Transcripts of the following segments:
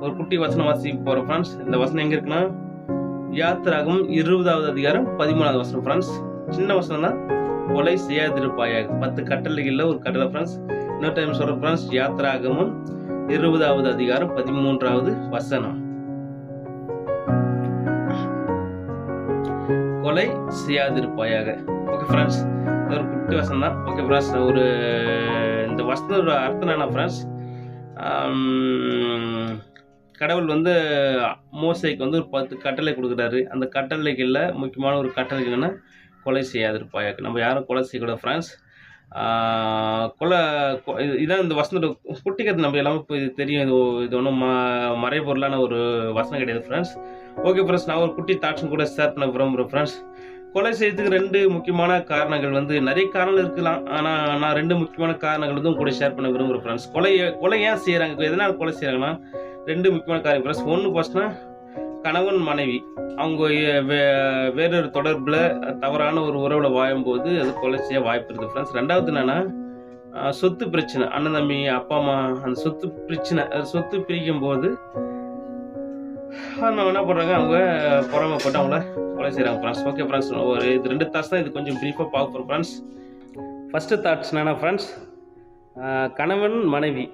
ஒரு குட்டி வசனம் வாசிக்க போகிறோம் ஃப்ரெண்ட்ஸ். இந்த வசனம் எங்கே இருக்குன்னா யாத்திராகமம் 20வது அதிகாரம் 13வது வசனம் ஃப்ரெண்ட்ஸ். சின்ன வசனம் தான். கொலை செய்யாதிருப்பாயாக 10 கட்டளைகளில் ஒரு கட்டளை ஃப்ரெண்ட்ஸ். இன்னொரு டைம் சொல்கிறேன் ஃப்ரெண்ட்ஸ். யாத்திராகமம் 20வது அதிகாரம் 13வது வசனம். கொலை செய்யாதிருப்பாயாக. ஓகே ஃப்ரெண்ட்ஸ், ஒரு குட்டி வசனம் தான். ஓகே ஃப்ரெண்ட்ஸ், இந்த வசனத்தோட அர்த்தம் என்ன ஃப்ரெண்ட்ஸ், கடவுள் வந்து மோசேக்கு வந்து ஒரு 10 கட்டளை கொடுக்குறாரு. அந்த கட்டளைகளில் முக்கியமான ஒரு கட்டளை என்னென்னா கொலை செய்யாதிருப்பாயாக. நம்ம யாரும் கொலை செய்யக்கூடாது ஃப்ரெண்ட்ஸ். கொலை இதான் இந்த வசனத்தோட குட்டி கதை. நம்ம எல்லாமே இப்போ இது தெரியும். இது ஒன்றும் மறைபொருளான ஒரு வசனம் கிடையாது ஃப்ரெண்ட்ஸ். ஓகே ஃப்ரெண்ட்ஸ், நான் ஒரு குட்டி தாட்ஸும் கூட ஷேர் பண்ண விரும்புகிறேன் ஃப்ரெண்ட்ஸ். கொலை செய்யறதுக்கு 2 முக்கியமான காரணங்கள் வந்து நிறைய காரணங்கள் இருக்கலாம். ஆனால் நான் 2 முக்கியமான காரணங்கள் வந்து கூட ஷேர் பண்ண விரும்புகிறேன் ஃப்ரெண்ட்ஸ். கொலை ஏன் செய்கிறாங்க, எதனால் கொலை செய்கிறாங்கன்னா 2 முக்கியமான காரணம் ஃப்ரெண்ட்ஸ். ஒன்று ஃபர்ஸ்ட்னா கணவன் மனைவி அவங்க வேறொரு தொடர்பில் தவறான ஒரு உறவில் வாழும்போது அது கொலை செய்ய வாய்ப்பு இருக்குது ஃப்ரெண்ட்ஸ். ரெண்டாவது என்னென்னா சொத்து பிரச்சனை, அண்ணன் தம்பி அப்பா அம்மா அந்த சொத்து பிரச்சனை, சொத்து பிரிக்கும் போது அவங்க என்ன பண்ணுறாங்க, அவங்க பொறாமைப்பட்டு அவங்கள கொலை செய்கிறாங்க ஃப்ரெண்ட்ஸ். ஓகே ஃப்ரெண்ட்ஸ், இது 2 தாட்ஸ் தான். இது கொஞ்சம் ப்ரீஃபாக பார்ப்போம் ஃப்ரெண்ட்ஸ். ஃபஸ்ட்டு தாட்ஸ் என்னென்னா ஃப்ரெண்ட்ஸ், கணவன் மனைவி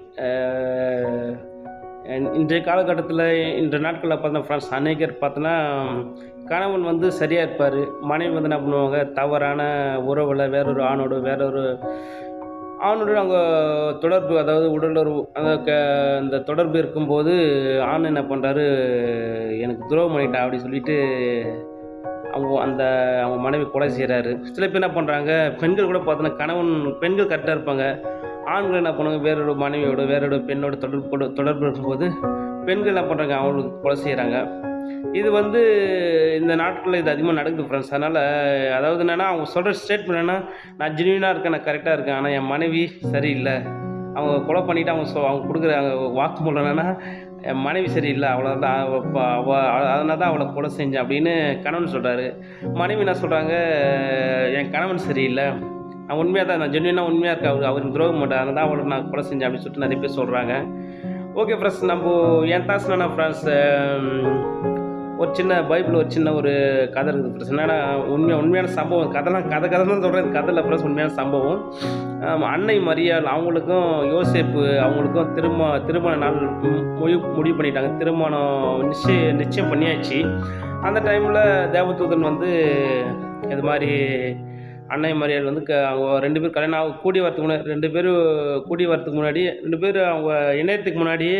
இன்றைய காலகட்டத்தில் இன்றைய நாட்களில் பார்த்தோன்னா ஃப்ரெண்ட்ஸ், அநேகர் பார்த்தோன்னா கணவன் வந்து சரியாக இருப்பார், மனைவி வந்து என்ன பண்ணுவாங்க, தவறான உறவில் வேறொரு ஆணோடு அவங்க தொடர்பு, அதாவது உடலுறவு அந்த தொடர்பு இருக்கும்போது ஆண் என்ன பண்ணுறாரு, எனக்கு துரோகம் பண்ணிட்டா அப்படி சொல்லிட்டு அவங்க மனைவி கொலை செய்கிறாரு. சில பேர் என்ன பண்ணுறாங்க, பெண்கள் கூட பார்த்தோன்னா பெண்கள் கரெக்டாக இருப்பாங்க, ஆண்கள் என்ன பண்ணுவாங்க, வேறொரு மனைவியோட வேறொரு பெண்ணோட தொடர்பு இருக்கும்போது பெண்கள் என்ன பண்ணுறாங்க, அவங்களுக்கு கொலை செய்கிறாங்க. இது வந்து இந்த நாட்களில் இது அதிகமாக நடக்குது ஃப்ரெண்ட்ஸ். அதனால் அதாவது என்னென்னா, அவங்க சொல்கிற ஸ்டேட்மெண்ட் என்னென்னா, நான் ஜென்யூனாக இருக்கேன், நான் கரெக்டாக இருக்கேன், ஆனால் என் மனைவி சரியில்லை, அவங்க கொலை பண்ணிவிட்டு அவங்க கொடுக்குற வாக்குமூலம் என்னென்னா, என் மனைவி சரியில்லை, அவ்வளோதான், அதனால தான் அவளை கொலை செஞ்சேன் அப்படின்னு கணவன் சொல்கிறாரு. மனைவி என்ன சொல்கிறாங்க, என் கணவன் சரியில்லை, நான் உண்மையாக தான், நான் ஜென்யூனாக உண்மையாக இருக்கேன், அவருக்கு துரோகம் மாட்டேன், அதனால தான் அவளை நான் கொலை செஞ்சேன் அப்படின்னு சொல்லிட்டு நிறைய பேர் சொல்கிறாங்க. ஓகே ஃப்ரெண்ட்ஸ், நம்ம என் தாசனா ஃப்ரெண்ட்ஸ், ஒரு சின்ன பைபிள் ஒரு சின்ன ஒரு கதை இருக்குது ஃப்ரெண்ட்ஸ். என்னென்னா உண்மையான சம்பவம், கதை தான் சொல்கிறேன், கதையில் ஃப்ரெண்ட்ஸ் உண்மையான சம்பவம். அன்னை மரியாள் அவங்களுக்கும் யோசேப்பு அவங்களுக்கும் திருமண நாள் முடிவு பண்ணிட்டாங்க. திருமணம் நிச்சயம் பண்ணியாச்சு. அந்த டைமில் தேவதூதன் வந்து இது மாதிரி அன்னை மரியாள் வந்து அவங்க 2 பேர் கல்யாணம் கூடி வரத்துக்கு முன்னாடி 2 பேர் அவங்க இணையத்துக்கு முன்னாடியே